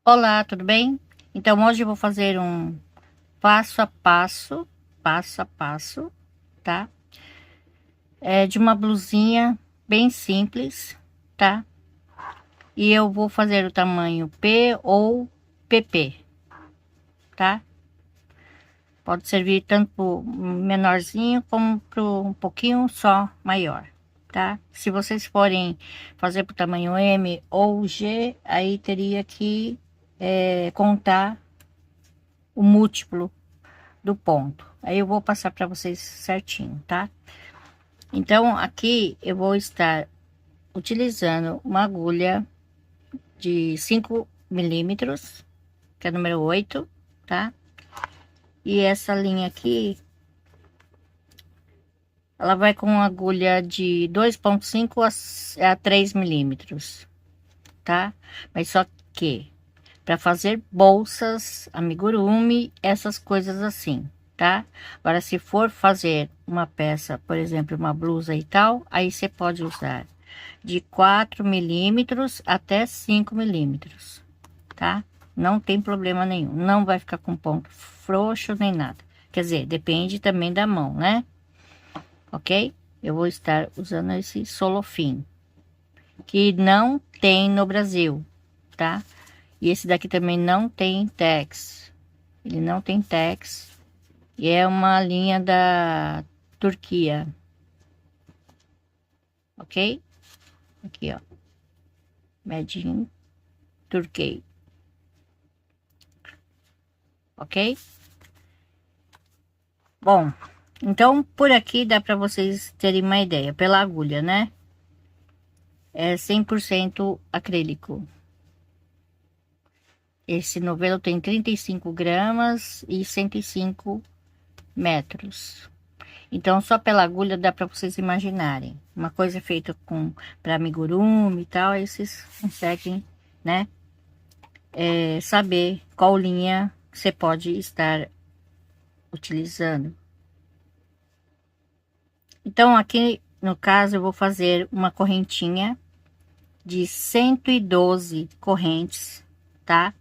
Olá, tudo bem? Então hoje eu vou fazer um passo a passo, tá? É de uma blusinha bem simples, tá? E eu vou fazer o tamanho P ou PP, tá? Pode servir tanto pro menorzinho como pro um pouquinho só maior, tá? Se vocês forem fazer pro tamanho M ou G, aí teria que contar o múltiplo do ponto. Aí eu vou passar para vocês certinho, tá? Então aqui eu vou estar utilizando uma agulha de 5 milímetros, que é número 8, tá? E essa linha aqui, ela vai com uma agulha de 2,5 a 3 milímetros, tá? Mas só que para fazer bolsas, amigurumi, essas coisas assim, tá? Agora, se for fazer uma peça, por exemplo, uma blusa e tal, aí você pode usar de 4 milímetros até 5 milímetros, tá? Não tem problema nenhum, não vai ficar com ponto frouxo nem nada. Quer dizer, depende também da mão, né? Ok? Eu vou estar usando esse Solofim, que não tem no Brasil, tá? E esse daqui também não tem Tex. Ele não tem Tex. E é uma linha da Turquia. Ok? Aqui, ó. Made in Turkey. Ok? Bom, então por aqui dá para vocês terem uma ideia. Pela agulha, né? É 100% acrílico. Esse novelo tem 35 gramas e 105 metros. Então, só pela agulha dá para vocês imaginarem. Uma coisa feita com para amigurumi e tal, aí vocês conseguem, né, saber qual linha você pode estar utilizando. Então, aqui no caso, eu vou fazer uma correntinha de 112 correntes, tá?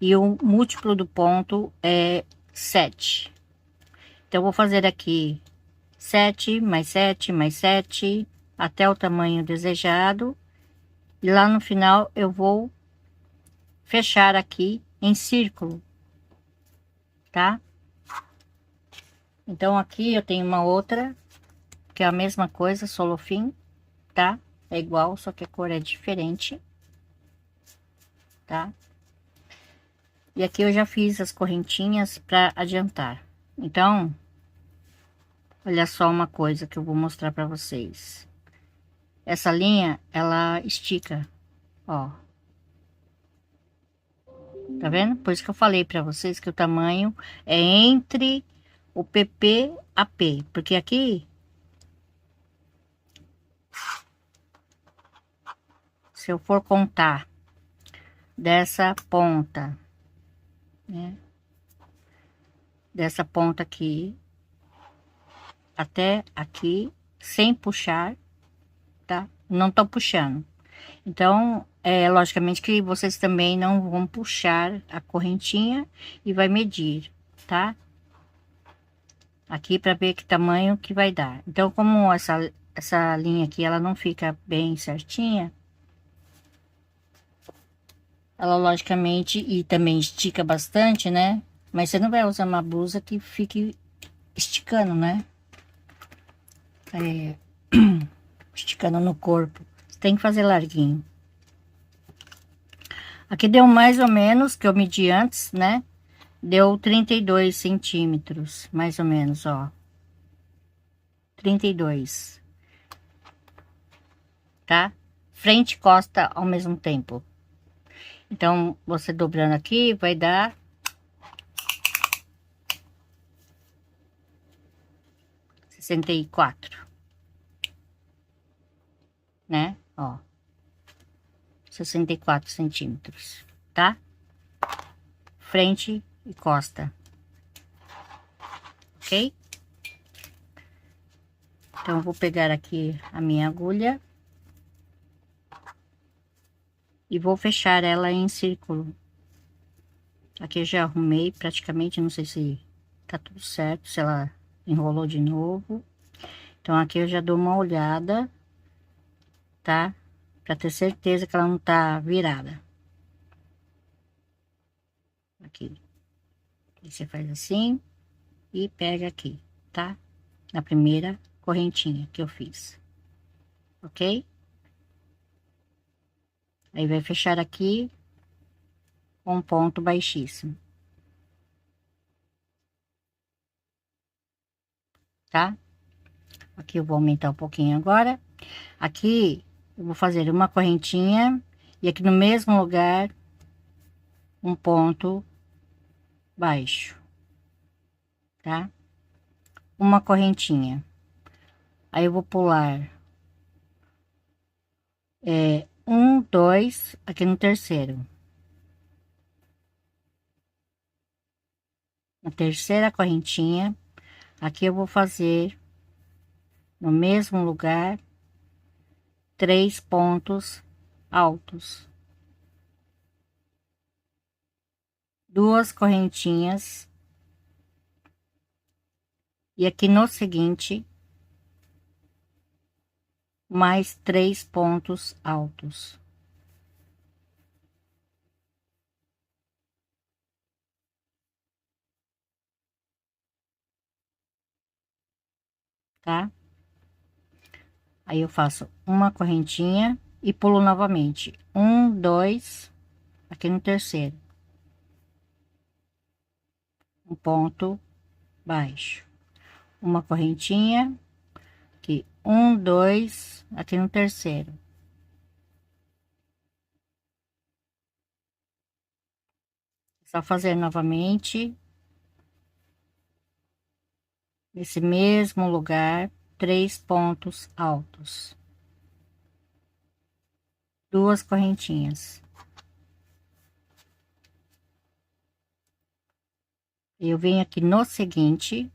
E o múltiplo do ponto é 7. Então, eu vou fazer aqui 7 mais 7 mais 7 até o tamanho desejado. E lá no final eu vou fechar aqui em círculo, tá? Então aqui eu tenho uma outra, que é a mesma coisa, Solofim, tá? É igual, só que a cor é diferente, tá? E aqui eu já fiz as correntinhas para adiantar. Então, olha só uma coisa que eu vou mostrar para vocês. Essa linha, ela estica, ó. Tá vendo? Por isso que eu falei para vocês que o tamanho é entre o PP a P, porque aqui, se eu for contar dessa ponta, né? Dessa ponta aqui até aqui, sem puxar, tá? Não tô puxando. Então, logicamente que vocês também não vão puxar a correntinha e vai medir, tá? Aqui para ver que tamanho que vai dar. Então, como essa linha aqui, ela não fica bem certinha, ela logicamente e também estica bastante, né? Mas você não vai usar uma blusa que fique esticando, né? Esticando no corpo. Você tem que fazer larguinho. Aqui deu mais ou menos, que eu medi antes, né? Deu 32 centímetros, mais ou menos, ó. 32, tá? Frente e costa ao mesmo tempo. Então, você dobrando aqui, vai dar 64, né? Ó, 64 centímetros, tá? Frente e costa, ok? Então, eu vou pegar aqui a minha agulha e vou fechar ela em círculo, Aqui eu já arrumei praticamente, não sei se tá tudo certo, se ela enrolou de novo. Então aqui eu já dou uma olhada, tá? Pra ter certeza que ela não tá virada. Aqui. Aí você faz assim e pega aqui, tá? Na primeira correntinha que eu fiz, ok? Aí vai fechar aqui com um ponto baixíssimo, tá? Aqui eu vou aumentar um pouquinho agora. Aqui eu vou fazer uma correntinha e aqui no mesmo lugar um ponto baixo, tá? Uma correntinha. Aí eu vou pular um, dois aqui no terceiro. Na terceira correntinha, aqui eu vou fazer no mesmo lugar 3 pontos altos, duas correntinhas e aqui no seguinte mais 3 pontos altos, tá? Aí eu faço uma correntinha e pulo novamente um, dois aqui no terceiro, um ponto baixo, uma correntinha aqui, um, dois aqui no terceiro, só fazer novamente nesse mesmo lugar 3 pontos altos, duas correntinhas. Eu venho aqui no seguinte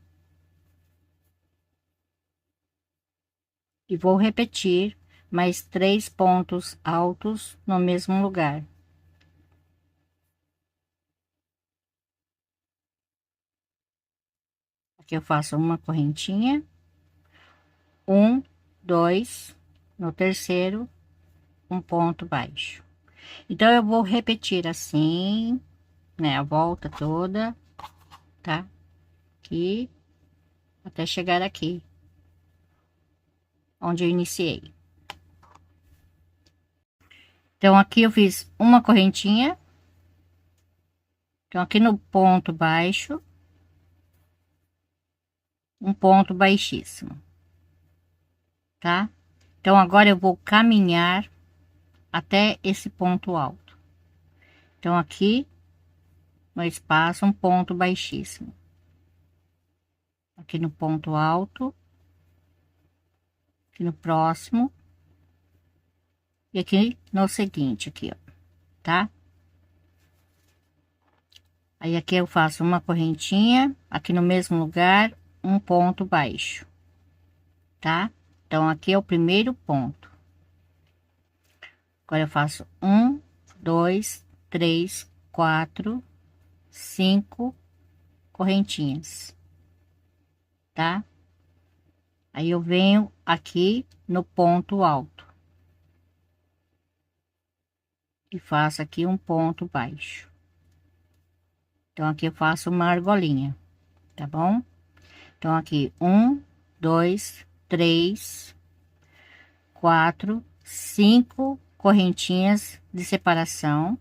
e vou repetir mais 3 pontos altos no mesmo lugar. Aqui eu faço uma correntinha, um, dois, no terceiro, um ponto baixo. Então eu vou repetir assim, né, a volta toda, tá? Aqui até chegar aqui, onde eu iniciei. Então aqui eu fiz uma correntinha. Então aqui no ponto baixo, um ponto baixíssimo, tá? Então agora eu vou caminhar até esse ponto alto. Então aqui no espaço um ponto baixíssimo. Aqui no ponto alto, aqui no próximo e aqui no seguinte aqui, ó, tá? Aí aqui eu faço uma correntinha, aqui no mesmo lugar, um ponto baixo, tá? Então aqui é o primeiro ponto. Agora eu faço um, dois, três, quatro, 5 correntinhas, tá? Aí eu venho aqui no ponto alto e faço aqui um ponto baixo. Então aqui eu faço uma argolinha, tá bom? Então aqui um, dois, três, quatro, 5 correntinhas de separação.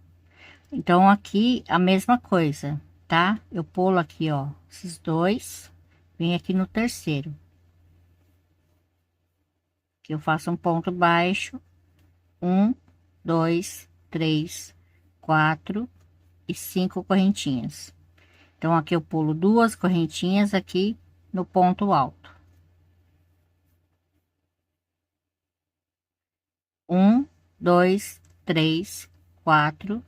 Então aqui a mesma coisa, tá? Eu pulo aqui, ó, esses dois, vem aqui no terceiro, que eu faço um ponto baixo, um, dois, três, quatro e 5 correntinhas. Então aqui eu pulo duas correntinhas aqui no ponto alto, um, dois, três, quatro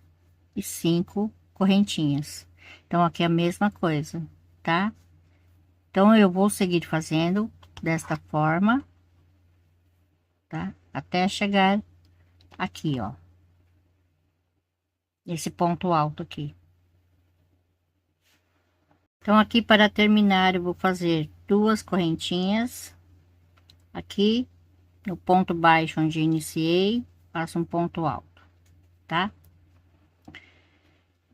e 5 correntinhas. Então aqui é a mesma coisa, tá? Então eu vou seguir fazendo desta forma, tá? Até chegar aqui, ó, nesse ponto alto aqui. Então, aqui para terminar, eu vou fazer 2 correntinhas aqui no ponto baixo onde iniciei, faço um ponto alto, tá?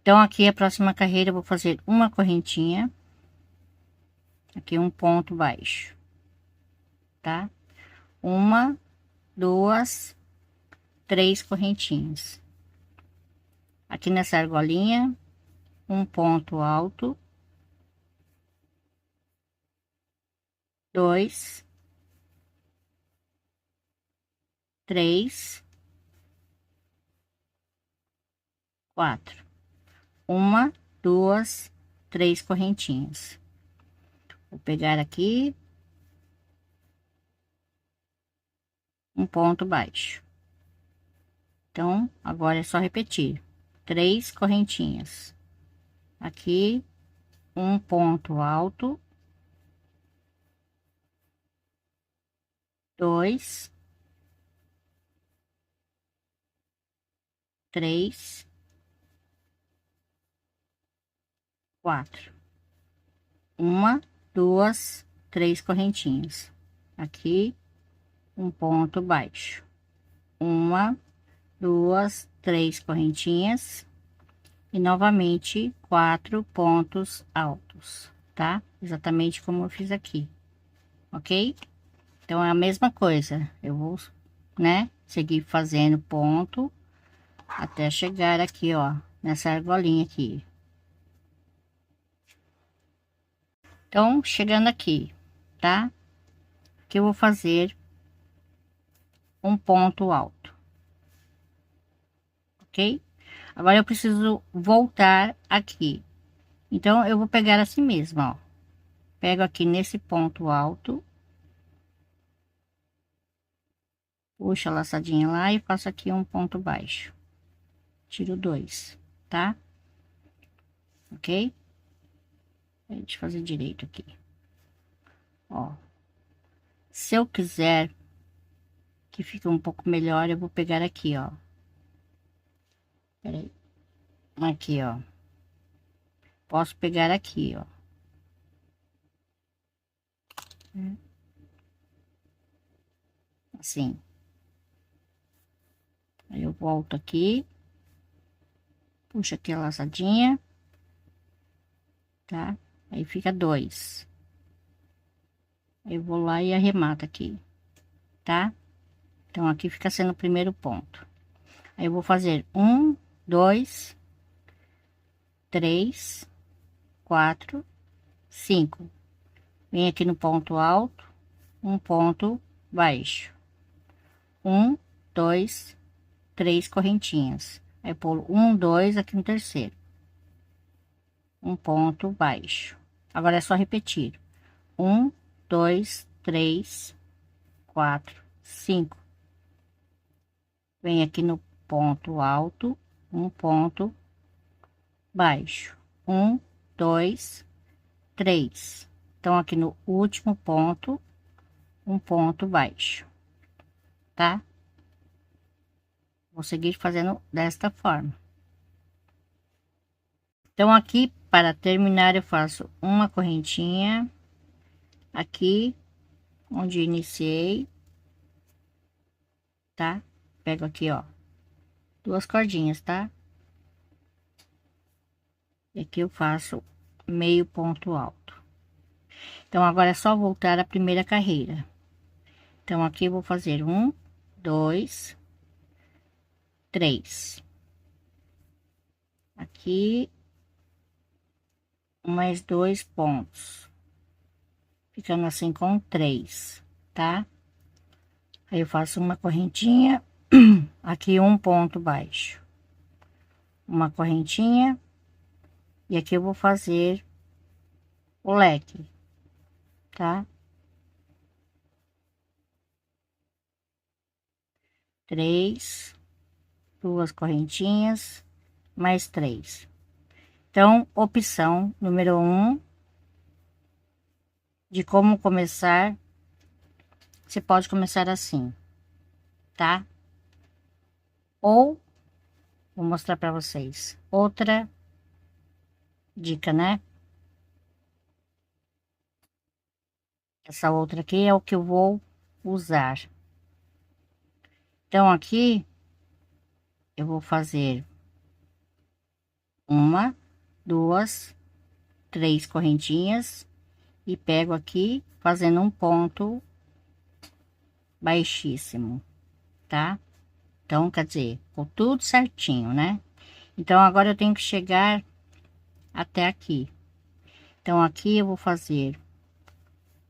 Então, aqui a próxima carreira eu vou fazer uma correntinha, aqui um ponto baixo, tá? Uma, duas, 3 correntinhas. Aqui nessa argolinha, um ponto alto, 2, 3, 4. Uma, duas, 3 correntinhas. Vou pegar aqui um ponto baixo. Então, agora é só repetir. 3 correntinhas. Aqui, um ponto alto. 2, 3, 4. Uma, duas, 3 correntinhas. Aqui, um ponto baixo. Uma, duas, 3 correntinhas. E novamente 4 pontos altos, tá? Exatamente como eu fiz aqui, ok? Então é a mesma coisa, eu vou, né, seguir fazendo ponto até chegar aqui, ó, nessa argolinha aqui. Então, chegando aqui, tá? Que eu vou fazer um ponto alto, ok? Agora eu preciso voltar aqui. Então, eu vou pegar assim mesmo, ó. Pego aqui nesse ponto alto. Puxo a laçadinha lá e faço aqui um ponto baixo. Tiro 2, tá? Ok? Deixa eu fazer direito aqui. Ó. Se eu quiser que fique um pouco melhor, eu vou pegar aqui, ó. Peraí. Aqui, ó. Posso pegar aqui, ó. Assim. Aí eu volto aqui. Puxo aqui a laçadinha. Tá? Aí fica 2. Aí eu vou lá e arremato aqui. Tá? Então, aqui fica sendo o primeiro ponto. Aí eu vou fazer 1, 2, 3, 4, 5. Vem aqui no ponto alto, um ponto baixo. 1, 2, 3 correntinhas. Aí pulo 1, 2 aqui no terceiro. Um ponto baixo. Agora é só repetir. 1, 2, 3, 4, 5. Vem aqui no ponto alto, um ponto baixo. 1, 2, 3. Então, aqui no último ponto, um ponto baixo, tá? Vou seguir fazendo desta forma. Então, aqui, para terminar, eu faço uma correntinha aqui, onde iniciei, tá? Pego aqui, ó, 2 cordinhas, tá? E aqui eu faço meio ponto alto. Então, agora é só voltar à primeira carreira. Então, aqui eu vou fazer 1, 2, 3. Aqui, mais 2 pontos. Ficando assim com 3, tá? Aí eu faço uma correntinha, aqui um ponto baixo. Uma correntinha, e aqui eu vou fazer o leque, tá? 3, 2 correntinhas, mais 3. Então, opção número 1, de como começar, você pode começar assim, tá? Ou, vou mostrar para vocês, outra dica, né? Essa outra aqui é o que eu vou usar. Então, aqui eu vou fazer uma, duas, três correntinhas e pego aqui fazendo um ponto baixíssimo, tá? Então, quer dizer, ficou tudo certinho, né? Então, agora eu tenho que chegar até aqui. Então, aqui eu vou fazer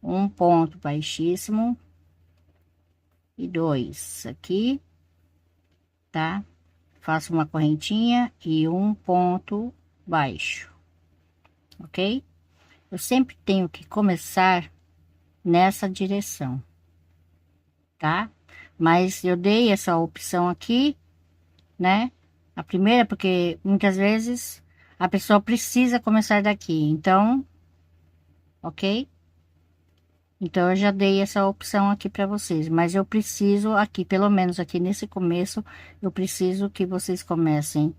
um ponto baixíssimo e dois aqui, tá? Faço uma correntinha e um ponto baixo, ok? Eu sempre tenho que começar nessa direção, tá? Mas eu dei essa opção aqui, né? A primeira, porque muitas vezes a pessoa precisa começar daqui, então, ok? Então, eu já dei essa opção aqui para vocês, mas eu preciso aqui, pelo menos aqui nesse começo, eu preciso que vocês comecem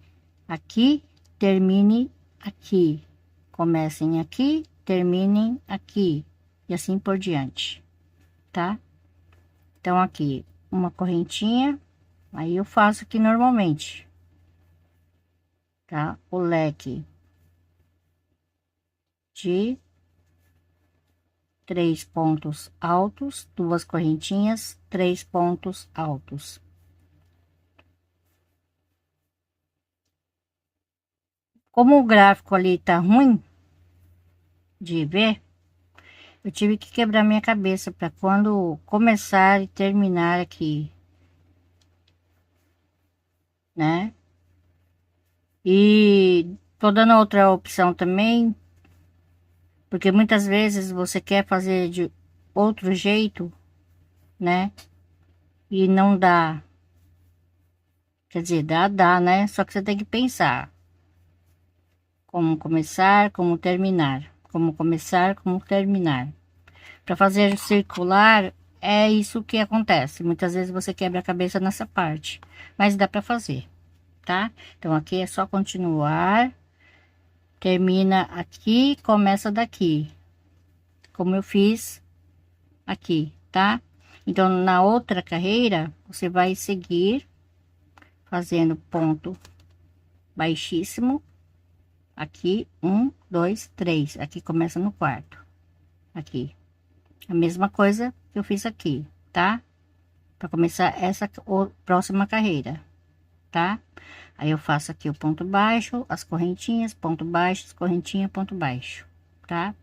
aqui, termine aqui. Comecem aqui, terminem aqui, e assim por diante, tá? Então, aqui, uma correntinha, aí eu faço aqui normalmente, tá? O leque de 3 pontos altos, duas correntinhas, 3 pontos altos. Como o gráfico ali tá ruim de ver, eu tive que quebrar minha cabeça para quando começar e terminar aqui, né? E tô dando outra opção também, porque muitas vezes você quer fazer de outro jeito, né? E não dá. Quer dizer, dá, né? Só que você tem que pensar como começar, como terminar. Como começar, como terminar. Para fazer circular, é isso que acontece. Muitas vezes você quebra a cabeça nessa parte, mas dá para fazer, tá? Então, aqui é só continuar, termina aqui, começa daqui, como eu fiz aqui, tá? Então, na outra carreira, você vai seguir fazendo ponto baixíssimo, aqui, um, dois, três, aqui começa no quarto, aqui. A mesma coisa que eu fiz aqui, tá? Para começar essa próxima carreira, tá? Aí eu faço aqui o ponto baixo, as correntinhas, ponto baixo, correntinha, ponto baixo, tá?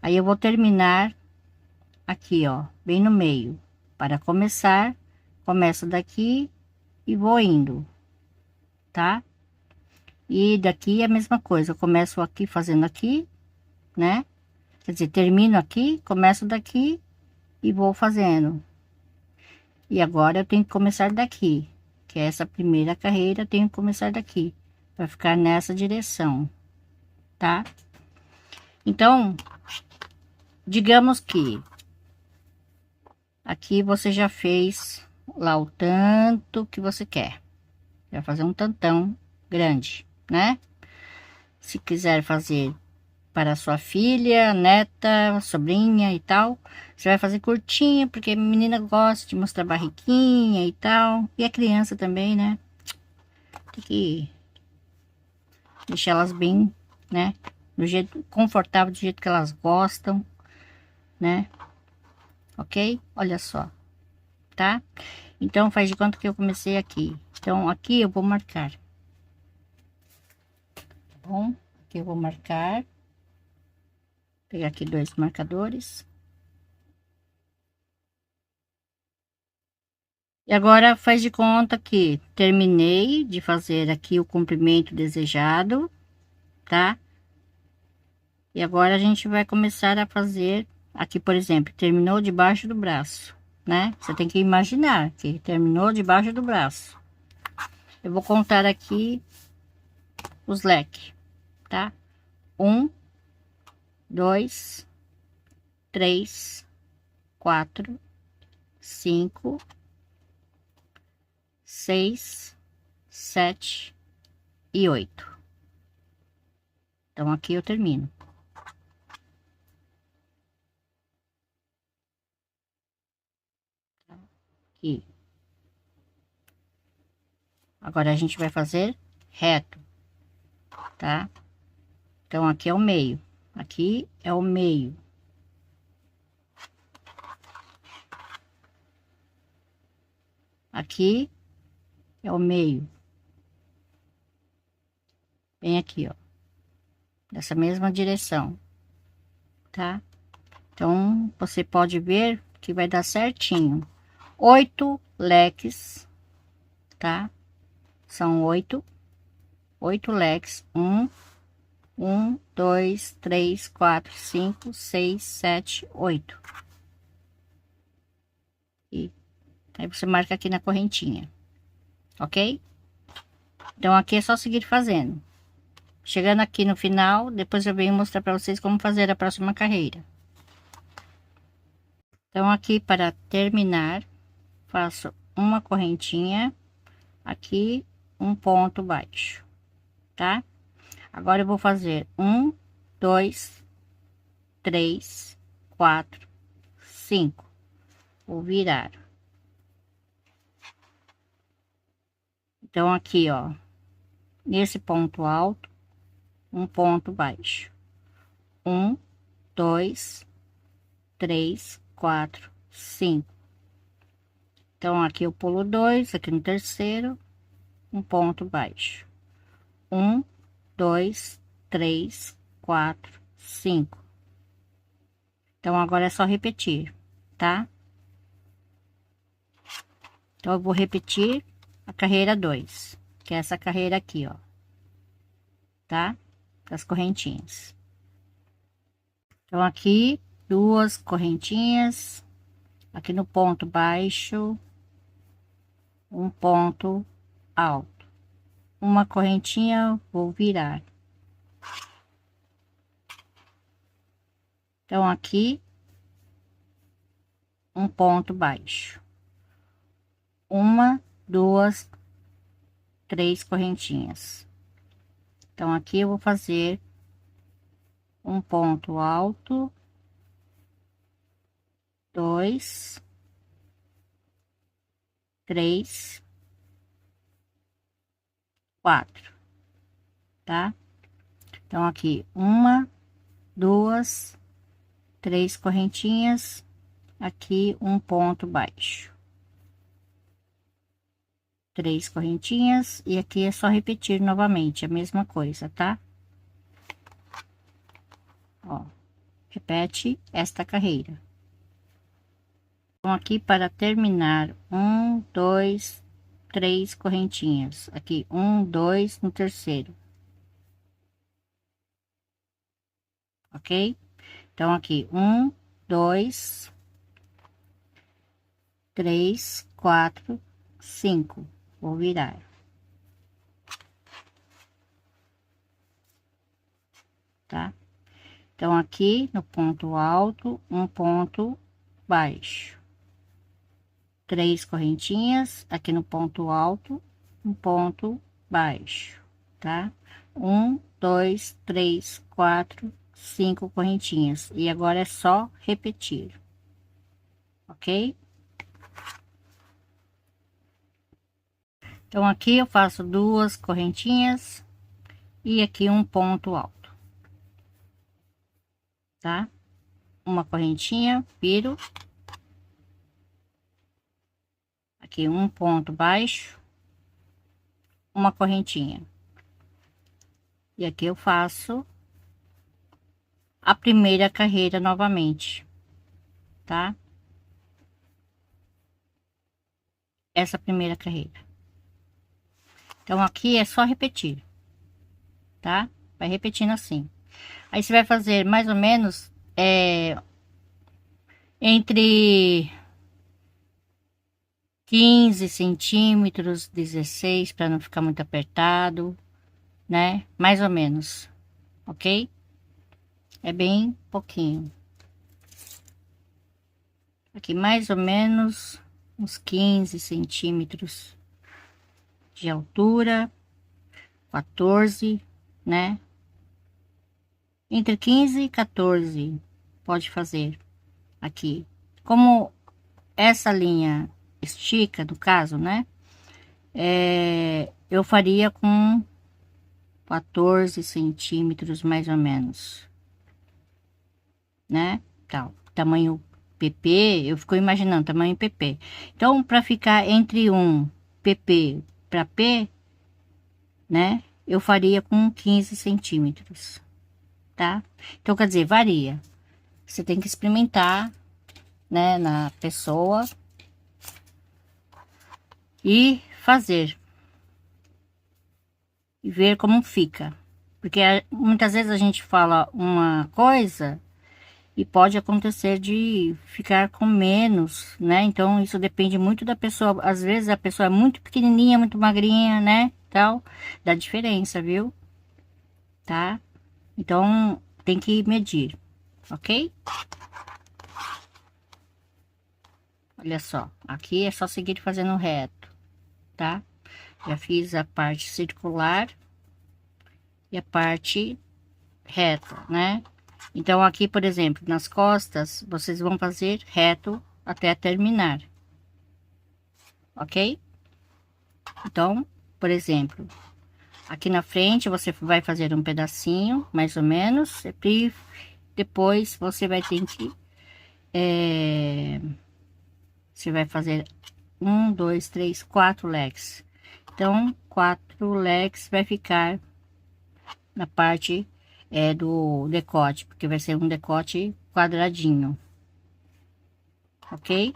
Aí eu vou terminar aqui, ó, bem no meio. Para começar, começo daqui e vou indo, tá? E daqui é a mesma coisa, eu começo aqui fazendo aqui, né? Quer dizer, termino aqui, começo daqui e vou fazendo. E agora eu tenho que começar daqui, que é essa primeira carreira, eu tenho que começar daqui, para ficar nessa direção, tá? Então, digamos que aqui você já fez lá o tanto que você quer. Vai fazer um tantão grande, né? Se quiser fazer para sua filha, neta, sobrinha e tal, você vai fazer curtinha, porque a menina gosta de mostrar barriguinha e tal. E a criança também, né? Tem que deixar elas bem, né? Do jeito confortável, do jeito que elas gostam, né? Ok? Olha só, tá? Então, faz de conta que eu comecei aqui. Então, aqui eu vou marcar, tá bom? Aqui eu vou marcar. Pegar aqui dois marcadores. E agora faz de conta que terminei de fazer aqui o comprimento desejado, tá? E agora a gente vai começar a fazer aqui, por exemplo, terminou debaixo do braço, né? Você tem que imaginar que terminou debaixo do braço. Eu vou contar aqui os leques, tá? Um, dois, três, quatro, cinco, seis, sete e oito. Então, aqui eu termino. Aqui. Agora a gente vai fazer reto, tá? Então aqui é o meio, aqui é o meio. Aqui é o meio. Bem aqui, ó. Dessa mesma direção, tá? Então, você pode ver que vai dar certinho. 8 leques, tá? São 8 leques. 2, 3, 4, 5, 6, 7, 8. E aí você marca aqui na correntinha, ok? Então, aqui é só seguir fazendo. Chegando aqui no final, depois eu venho mostrar para vocês como fazer a próxima carreira. Então, aqui para terminar, faço uma correntinha, aqui um ponto baixo, tá? Agora eu vou fazer 1, 2, 3, 4, 5. Vou virar. Então, aqui, ó, nesse ponto alto, um ponto baixo. 1, 2, 3, 4, 5. Então, aqui eu pulo 2, aqui no terceiro, um ponto baixo. 1, 2, 3, 4, 5. Então, agora é só repetir, tá? Então, eu vou repetir a carreira 2, que é essa carreira aqui, ó, tá? Das correntinhas. Então, aqui, 2 correntinhas, aqui no ponto baixo, um ponto alto, uma correntinha, vou virar. Então, aqui, um ponto baixo, uma, 2, 3 correntinhas. Então, aqui eu vou fazer um ponto alto, 2, 3, 4, tá? Então, aqui, uma, 2, 3 correntinhas, aqui um ponto baixo, 3 correntinhas, e aqui é só repetir novamente a mesma coisa, tá? Ó, repete esta carreira. Então, aqui para terminar, 1, 2, 3 correntinhas, aqui 1, 2 no terceiro, ok? Então, aqui 1, 2, 3, 4, 5. Vou virar. Tá? Então, aqui no ponto alto, um ponto baixo. 3 correntinhas, aqui no ponto alto, um ponto baixo, tá? 1, 2, 3, 4, 5 correntinhas. E agora é só repetir, ok? Então, aqui eu faço 2 correntinhas e aqui um ponto alto, tá? Uma correntinha, viro. Aqui um ponto baixo, uma correntinha. E aqui eu faço a primeira carreira novamente, tá? Essa primeira carreira. Então, aqui é só repetir, tá? Vai repetindo assim. Aí você vai fazer mais ou menos entre 15 centímetros, 16, para não ficar muito apertado, né? Mais ou menos, ok? É bem pouquinho. Aqui mais ou menos uns 15 centímetros de altura, 14, né? Entre 15 e 14 pode fazer aqui. Como essa linha estica, no caso, né? Eu faria com 14 centímetros, mais ou menos, né? Tal, tamanho PP, eu fico imaginando, tamanho PP. Então, para ficar entre um PP para P, né? Eu faria com 15 centímetros, tá? Então, quer dizer, varia. Você tem que experimentar, né, na pessoa e fazer e ver como fica. Porque muitas vezes a gente fala uma coisa e pode acontecer de ficar com menos, né? Então isso depende muito da pessoa. Às vezes a pessoa é muito pequenininha, muito magrinha, né? Tal, dá diferença, viu? Tá? Então tem que medir, ok? Olha só, aqui é só seguir fazendo reto, tá? Já fiz a parte circular e a parte reta, né? Então aqui, por exemplo, nas costas, vocês vão fazer reto até terminar, ok? Então, por exemplo, aqui na frente você vai fazer um pedacinho, mais ou menos, e depois você vai ter que, você vai fazer 4 leques. Então, 4 leques vai ficar na parte do decote, porque vai ser um decote quadradinho, ok?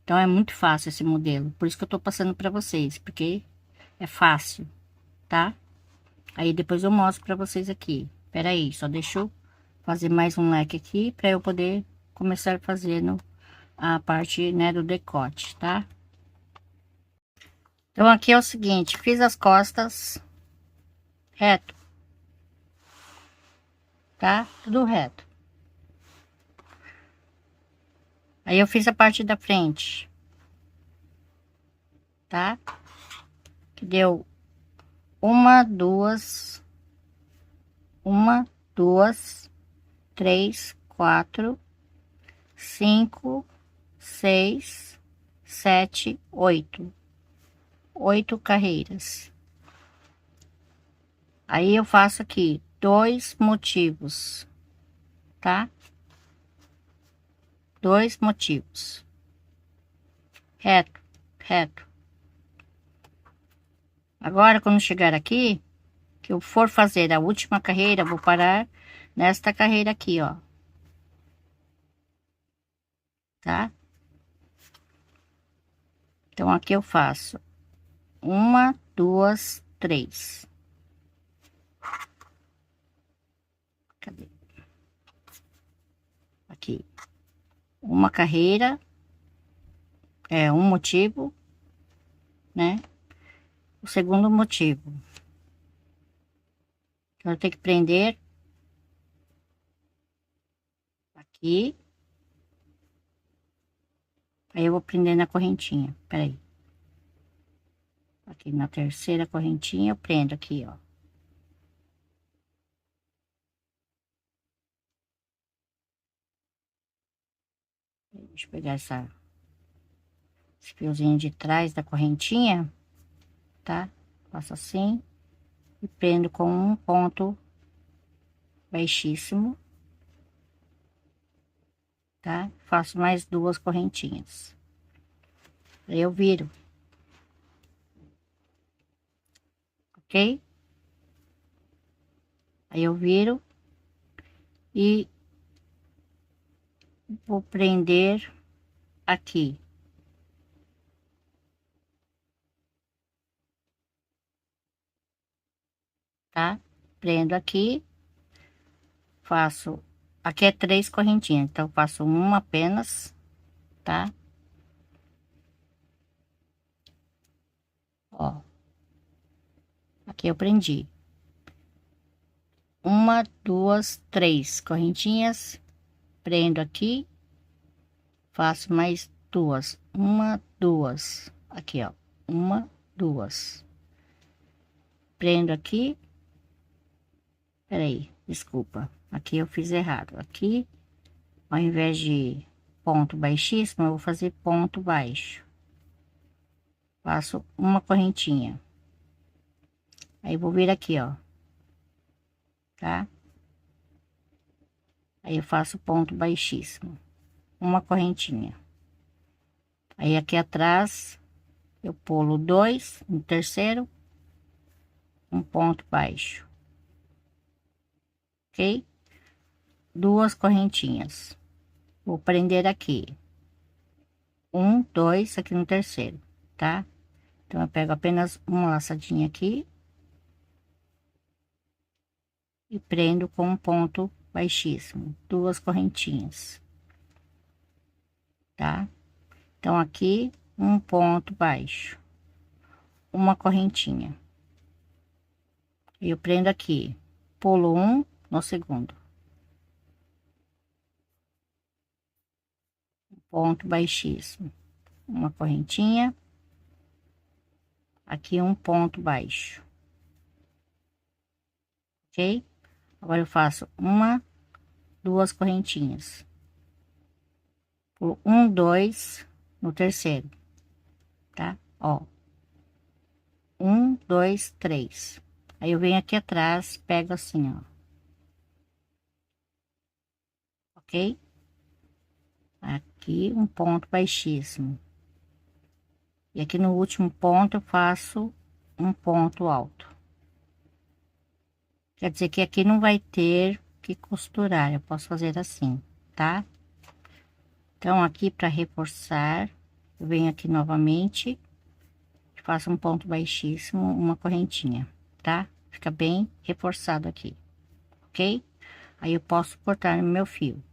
Então é muito fácil esse modelo, por isso que eu tô passando para vocês, porque é fácil, tá? Aí depois eu mostro para vocês aqui. Pera aí, só deixa eu fazer mais um leque aqui para eu poder começar fazendo a parte, né, do decote, tá? Então aqui é o seguinte, fiz as costas reto, tá? Tudo reto. Aí eu fiz a parte da frente, tá? Que deu uma, duas, três, quatro, cinco, seis, sete, oito. 8 carreiras. Aí eu faço aqui 2 motivos, tá? 2 motivos. Reto, reto. Agora, quando chegar aqui, que eu for fazer a última carreira, vou parar nesta carreira aqui, ó. Tá? Então, aqui eu faço 1, 2, 3. Cadê? Aqui. Uma carreira, um motivo, né? O segundo motivo. Então, eu tenho que prender aqui. Aí eu vou prender na correntinha. Peraí. Aqui na terceira correntinha eu prendo aqui, ó. Deixa eu pegar esse fiozinho de trás da correntinha, tá? Faço assim e prendo com um ponto baixíssimo, tá? Faço mais 2 correntinhas. Aí eu viro, ok? Aí eu viro e vou prender aqui, tá? Prendo aqui, faço, aqui é 3 correntinhas, então faço uma apenas, tá? Ó, aqui eu prendi. 1, 2, 3 correntinhas, prendo aqui, faço mais 2, 1, 2, aqui ó, 1, 2, prendo aqui, peraí, desculpa, aqui eu fiz errado, aqui, ao invés de ponto baixíssimo, eu vou fazer ponto baixo, faço uma correntinha. Aí vou vir aqui, ó, tá? Aí eu faço ponto baixíssimo, uma correntinha. Aí aqui atrás eu pulo dois no terceiro, um ponto baixo, ok? Duas correntinhas. Vou prender aqui, um, dois, aqui no terceiro, tá? Então eu pego apenas uma laçadinha aqui e prendo com um ponto baixíssimo, duas correntinhas, tá? Então aqui um ponto baixo, uma correntinha, eu prendo aqui, pulo um no segundo, ponto baixíssimo, uma correntinha, aqui um ponto baixo, ok? Agora eu faço uma, duas correntinhas, pulo um, dois no terceiro, tá? Ó, um, dois, três. Aí eu venho aqui atrás, pego assim, ó, ok? Aqui um ponto baixíssimo. E aqui no último ponto eu faço um ponto alto. Quer dizer que aqui não vai ter que costurar, eu posso fazer assim, tá? Então aqui para reforçar, eu venho aqui novamente, faço um ponto baixíssimo, uma correntinha, tá? Fica bem reforçado aqui, ok? Aí eu posso cortar no meu fio.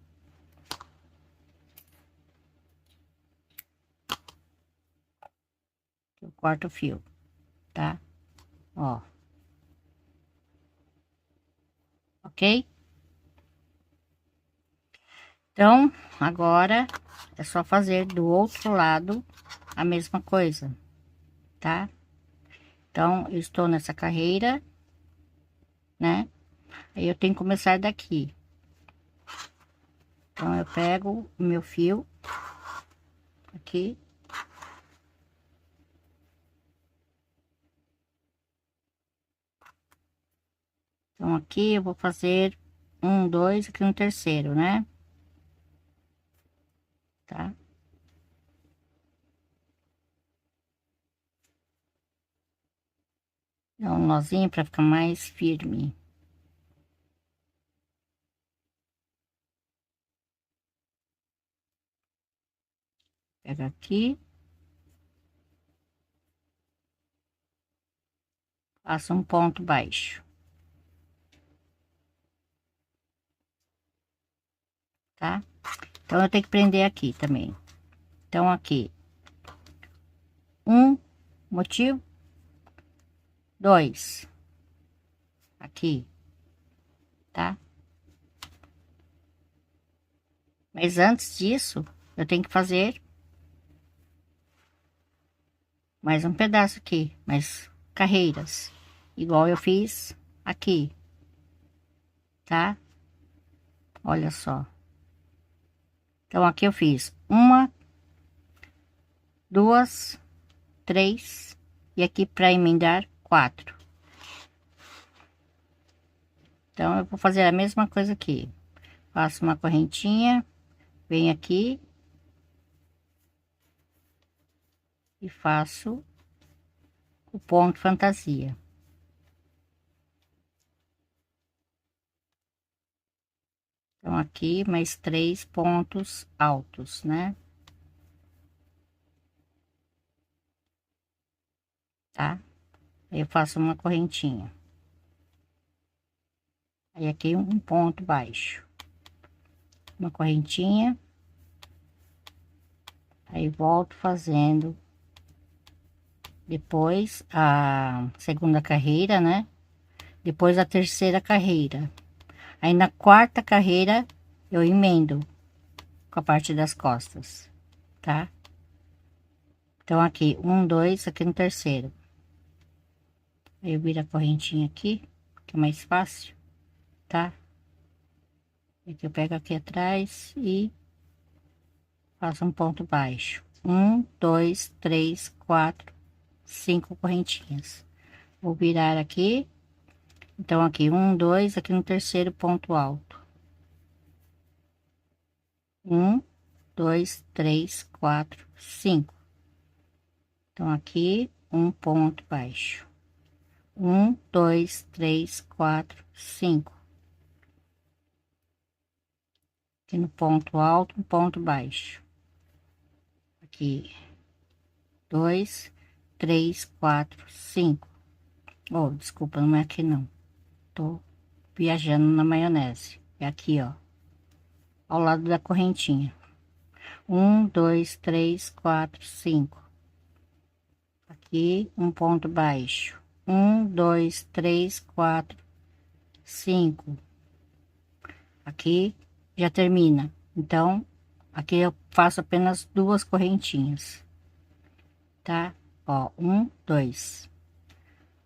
Eu corto o fio, tá? Ó. Ok? Então, agora é só fazer do outro lado a mesma coisa, tá? Então, eu estou nessa carreira, né? Aí eu tenho que começar daqui. Então, eu pego o meu fio aqui. Então, aqui eu vou fazer um, dois, aqui no terceiro, né? Tá? Dá um nozinho para ficar mais firme. Pega aqui. Faço um ponto baixo. Tá? Então, eu tenho que prender aqui também. Então, aqui. Um motivo. Dois. Aqui. Tá? Mas antes disso, eu tenho que fazer mais um pedaço aqui, mais carreiras, igual eu fiz aqui, tá? Olha só. Então, aqui eu fiz uma, duas, três, e aqui para emendar, quatro. Então, eu vou fazer a mesma coisa aqui. Faço uma correntinha, venho aqui e faço o ponto fantasia. Então, aqui mais três pontos altos, né? Tá? Aí eu faço uma correntinha. Aí aqui um ponto baixo, uma correntinha, aí volto fazendo depois a segunda carreira, né? Depois a terceira carreira. Aí na quarta carreira eu emendo com a parte das costas, tá? Então aqui um, dois, aqui no terceiro. Aí eu viro a correntinha aqui, que é mais fácil, tá? Aqui eu pego aqui atrás e faço um ponto baixo. Um, dois, três, quatro, 5 correntinhas. Vou virar aqui. Então, aqui, 1, 2, aqui no terceiro ponto alto. 1, 2, 3, 4, 5. Então, aqui, um ponto baixo. 1, 2, 3, 4, 5. Aqui no ponto alto, um ponto baixo. Aqui, 2, 3, 4, 5. Oh, desculpa, não é aqui não. Tô viajando na maionese. É aqui, ó. Ao lado da correntinha. 1, 2, 3, 4, 5. Aqui, um ponto baixo. 1, 2, 3, 4, 5. Aqui já termina. Então, aqui eu faço apenas 2 correntinhas, tá? Ó, 1, 2.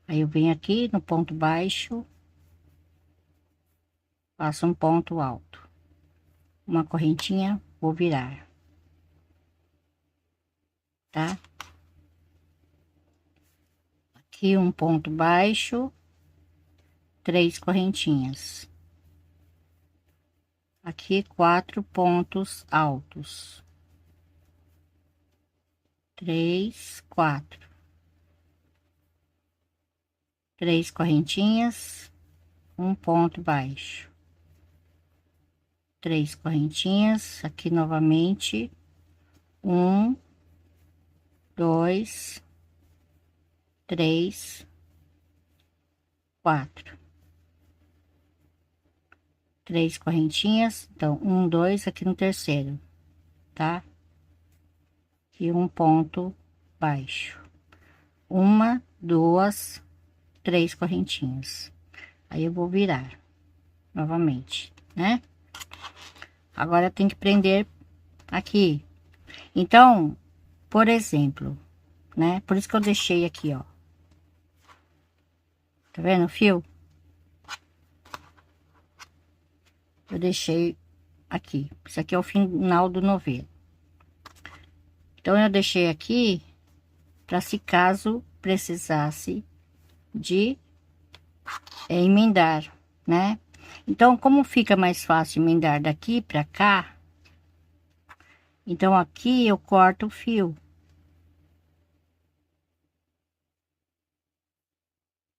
Aí eu venho aqui no ponto baixo, faço um ponto alto, uma correntinha, vou virar, tá? Aqui um ponto baixo, 3 correntinhas. Aqui 4 pontos altos. 3, 4. 3 correntinhas, um ponto baixo. 3 correntinhas, aqui novamente. 1, 2, 3, 4. 3 correntinhas, então 1, 2 aqui no terceiro, tá? E um ponto baixo. 1, 2, 3 correntinhas. Aí eu vou virar novamente, né? Agora tem que prender aqui. Então, por exemplo, né? Por isso que eu deixei aqui, ó. Tá vendo o fio? Eu deixei aqui. Isso aqui é o final do novelo. Então, eu deixei aqui para se caso precisasse de emendar, né? Então, como fica mais fácil emendar daqui para cá, então aqui eu corto o fio,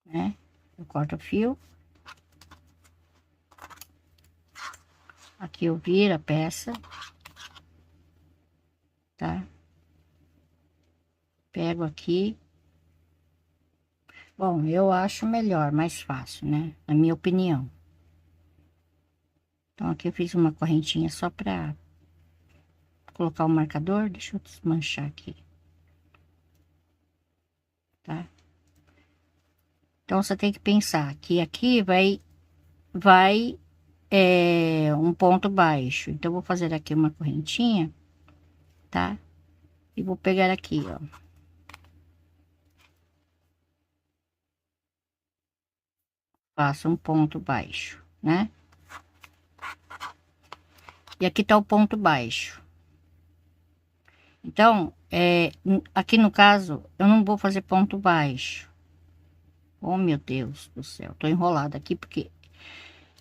né? Eu corto o fio. Aqui eu viro a peça, tá? Pego aqui. Bom, eu acho melhor, mais fácil, né? Na minha opinião. Então, aqui eu fiz uma correntinha só pra colocar o marcador. Deixa eu desmanchar aqui. Tá? Então, você tem que pensar que aqui vai um ponto baixo. Então, eu vou fazer aqui uma correntinha, tá? E vou pegar aqui, ó. Faço um ponto baixo, né? E aqui tá o ponto baixo. Então, aqui no caso, eu não vou fazer ponto baixo. Oh, meu Deus do céu, tô enrolada aqui porque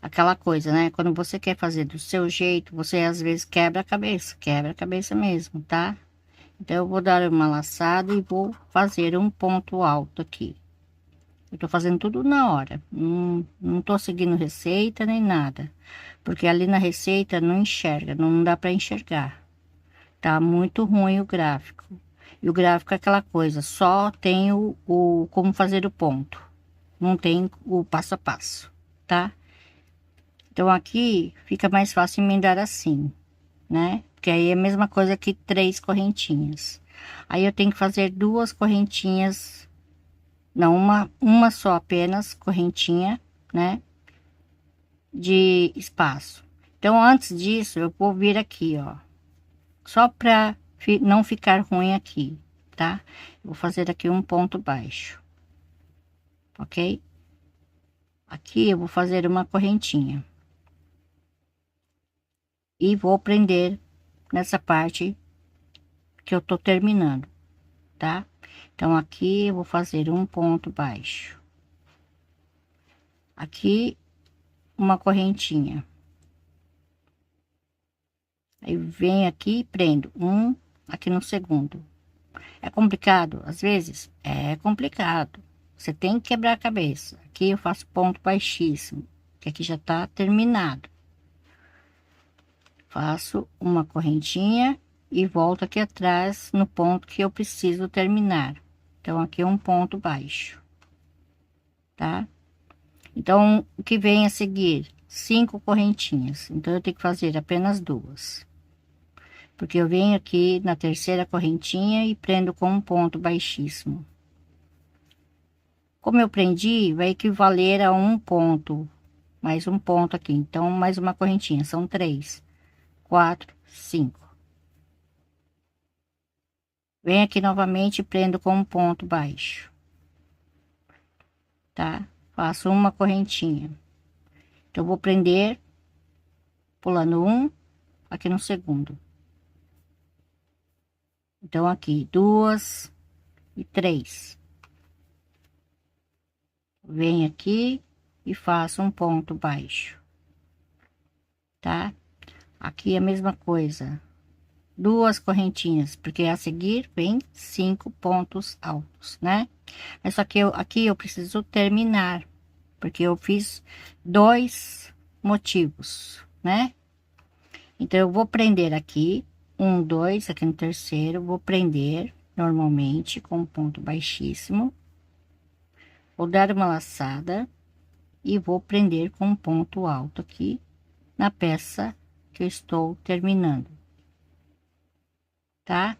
aquela coisa, né? Quando você quer fazer do seu jeito, você às vezes quebra a cabeça mesmo, tá? Então, eu vou dar uma laçada e vou fazer um ponto alto aqui. Eu tô fazendo tudo na hora, não tô seguindo receita nem nada, porque ali na receita não enxerga, não dá para enxergar. Tá muito ruim o gráfico. E o gráfico é aquela coisa, só tem o como fazer o ponto. Não tem o passo a passo, tá? Então, aqui fica mais fácil emendar assim, né? Porque aí é a mesma coisa que 3 correntinhas. Aí eu tenho que fazer 2 correntinhas, não, uma só apenas correntinha, né? De espaço. Então, antes disso, eu vou vir aqui, ó. Só pra não ficar ruim aqui, tá? Vou fazer aqui um ponto baixo, ok? Aqui eu vou fazer uma correntinha. E vou prender nessa parte que eu tô terminando, tá? Então, aqui eu vou fazer um ponto baixo. Aqui, uma correntinha. Aí, vem aqui e prendo um aqui no segundo. É complicado? Às vezes? É complicado. Você tem que quebrar a cabeça. Aqui eu faço ponto baixíssimo, que aqui já tá terminado. Faço uma correntinha e volto aqui atrás no ponto que eu preciso terminar. Então, aqui é um ponto baixo, tá? Então, o que vem a seguir? 5 correntinhas. Então, eu tenho que fazer apenas 2. Porque eu venho aqui na terceira correntinha e prendo com um ponto baixíssimo. Como eu prendi, vai equivaler a um ponto, mais um ponto aqui. Então, mais uma correntinha, são 3, 4, 5. Venho aqui novamente e prendo com um ponto baixo, tá? Faço uma correntinha. Então, eu vou prender, pulando um, aqui no segundo. Então, aqui, 2 e 3. Venho aqui e faço um ponto baixo, tá? Aqui a mesma coisa, 2 correntinhas, porque a seguir vem 5 pontos altos, né? Mas só que aqui eu preciso terminar, porque eu fiz 2 motivos, né? Então, eu vou prender aqui, 1, 2, aqui no terceiro, vou prender normalmente com um ponto baixíssimo. Vou dar uma laçada e vou prender com um ponto alto aqui na peça que eu estou terminando, tá?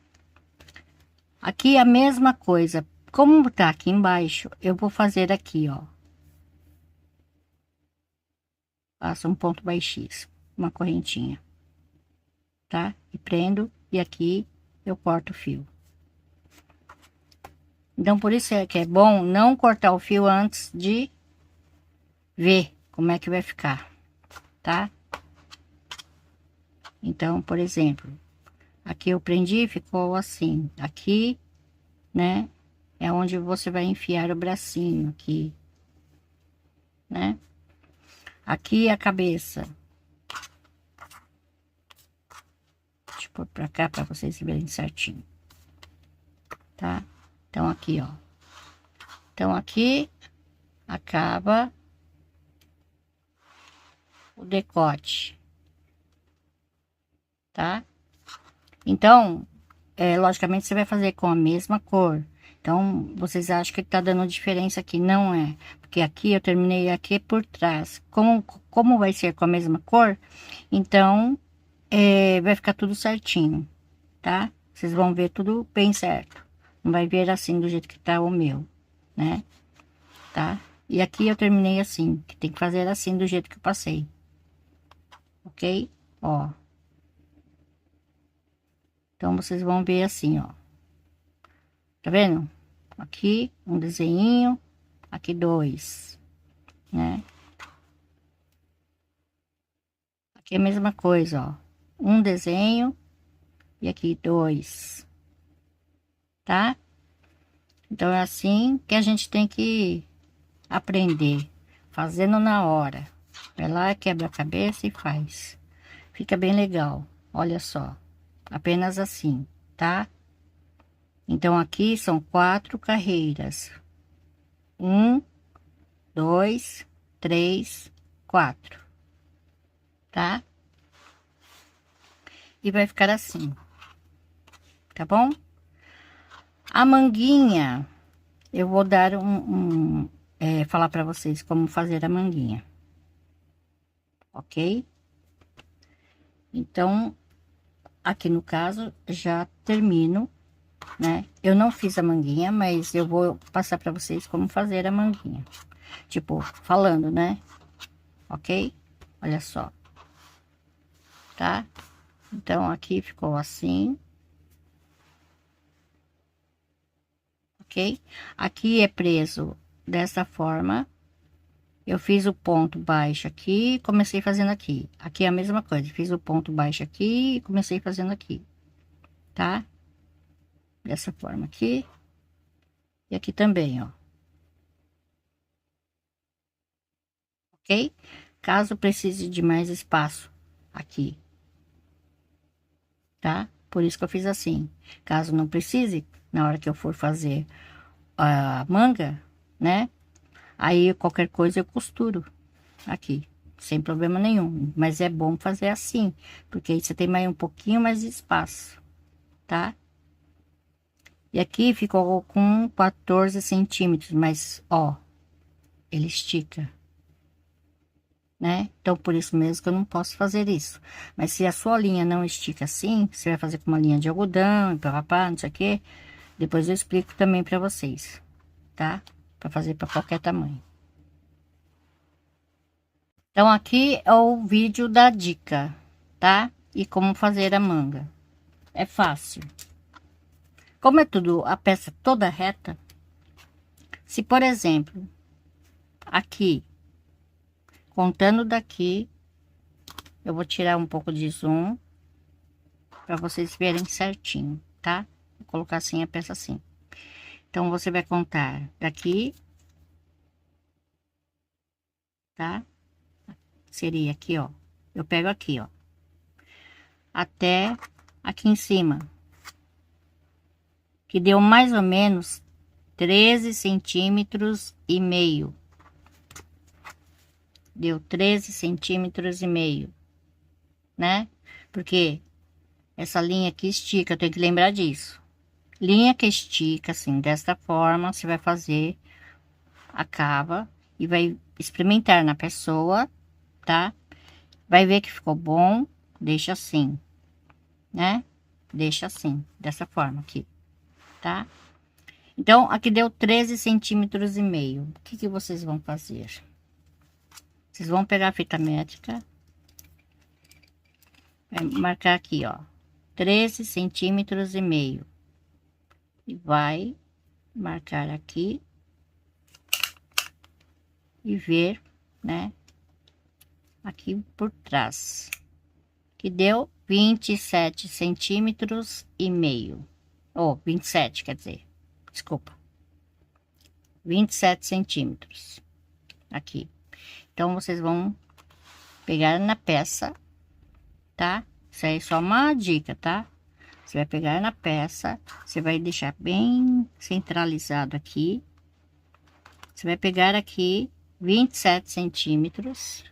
Aqui a mesma coisa, como tá aqui embaixo, eu vou fazer aqui, ó. Faço um ponto baixíssimo, uma correntinha, tá? E prendo, e aqui eu corto o fio. Então, por isso é que é bom não cortar o fio antes de ver como é que vai ficar, tá? Então, por exemplo, aqui eu prendi, ficou assim. Aqui, né, é onde você vai enfiar o bracinho aqui, né? Aqui a cabeça. Deixa eu pôr pra cá pra vocês verem certinho, tá? Então, aqui, ó. Então, aqui acaba o decote, tá? Então, logicamente, você vai fazer com a mesma cor. Então, vocês acham que tá dando diferença aqui? Não é. Porque aqui eu terminei aqui por trás. Como vai ser com a mesma cor, então, vai ficar tudo certinho, tá? Vocês vão ver tudo bem certo. Não vai ver assim do jeito que tá o meu, né? Tá? E aqui eu terminei assim, que tem que fazer assim do jeito que eu passei. Ok? Ó. Então, vocês vão ver assim, ó. Tá vendo? Aqui, um desenho, aqui 2, né? Aqui é a mesma coisa, ó. Um desenho e aqui 2, tá? Então, é assim que a gente tem que aprender, fazendo na hora. Vai lá, quebra a cabeça e faz. Fica bem legal, olha só. Apenas assim, tá? Então, aqui são 4 carreiras. 1, 2, 3, 4, tá? E vai ficar assim, tá bom? A manguinha, eu vou dar falar para vocês como fazer a manguinha, ok? Então, aqui no caso, já termino, né? Eu não fiz a manguinha, mas eu vou passar para vocês como fazer a manguinha. Tipo, falando, né? Ok? Olha só. Tá? Então, aqui ficou assim. Ok? Aqui é preso dessa forma. Eu fiz o ponto baixo aqui, comecei fazendo aqui. Aqui é a mesma coisa, fiz o ponto baixo aqui e comecei fazendo aqui, tá? Dessa forma aqui. E aqui também, ó. Ok? Caso precise de mais espaço aqui, tá? Por isso que eu fiz assim. Caso não precise, na hora que eu for fazer a manga, né? Aí qualquer coisa eu costuro aqui, sem problema nenhum. Mas é bom fazer assim, porque aí você tem mais um pouquinho mais de espaço, tá? E aqui ficou com 14 centímetros, mas ó, ele estica, né? Então por isso mesmo que eu não posso fazer isso. Mas se a sua linha não estica assim, você vai fazer com uma linha de algodão, e papapá, não sei o que. Depois eu explico também para vocês, tá? Para fazer para qualquer tamanho. Então aqui é o vídeo da dica, tá? E como fazer a manga. É fácil. Como é tudo, a peça toda reta, se por exemplo, aqui, contando daqui, eu vou tirar um pouco de zoom para vocês verem certinho, tá? Vou colocar assim a peça assim. Então você vai contar daqui, tá? Seria aqui, ó. Eu pego aqui, ó, até aqui em cima, que deu mais ou menos 13 centímetros e meio. Deu 13 centímetros e meio, né? Porque essa linha aqui estica, eu tenho que lembrar disso. Linha que estica, assim, desta forma, você vai fazer a cava e vai experimentar na pessoa, tá? Vai ver que ficou bom, deixa assim, né? Deixa assim, dessa forma aqui, tá? Então, aqui deu 13 centímetros e meio. O que que vocês vão fazer? Vocês vão pegar a fita métrica, vai marcar aqui, ó, 13 centímetros e meio. E vai marcar aqui e ver, né, aqui por trás, que deu 27 centímetros e meio, ou 27, quer dizer, desculpa, 27 centímetros aqui. Então vocês vão pegar na peça, tá? Isso aí é só uma dica, tá? Você vai pegar na peça, você vai deixar bem centralizado aqui. Você vai pegar aqui 27 centímetros,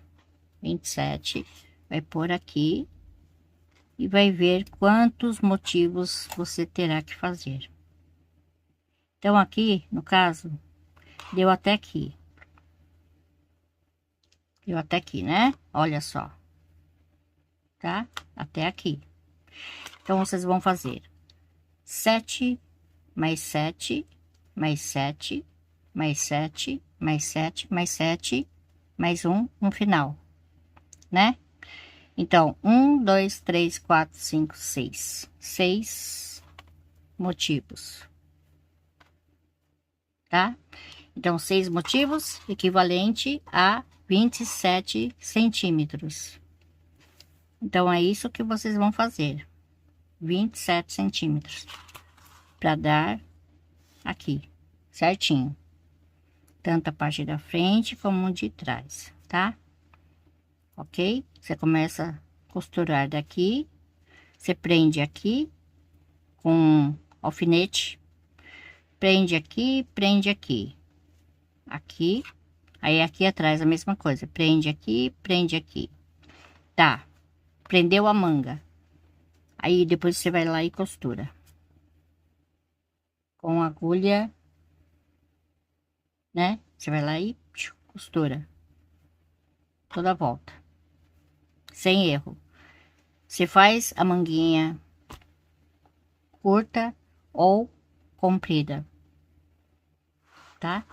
27, vai pôr aqui e vai ver quantos motivos você terá que fazer. Então aqui, no caso, deu até aqui. Deu até aqui, né? Olha só. Tá? Até aqui. Então vocês vão fazer 7 mais 7 mais 7 mais 7 mais 7 mais 7 mais um no final, né? Então, 1, 2, 3, 4, 5, 6. 6 motivos, tá? Então, 6 motivos, equivalente a 27 centímetros. Então, é isso que vocês vão fazer. 27 centímetros. Para dar aqui, certinho. Tanto a parte da frente como de trás, tá? Ok? Você começa a costurar daqui. Você prende aqui com alfinete, prende aqui, aqui, aí aqui atrás a mesma coisa, prende aqui, tá? Prendeu a manga, aí depois você vai lá e costura com agulha, né? Você vai lá e costura toda a volta, sem erro. Você faz a manguinha curta ou comprida, tá?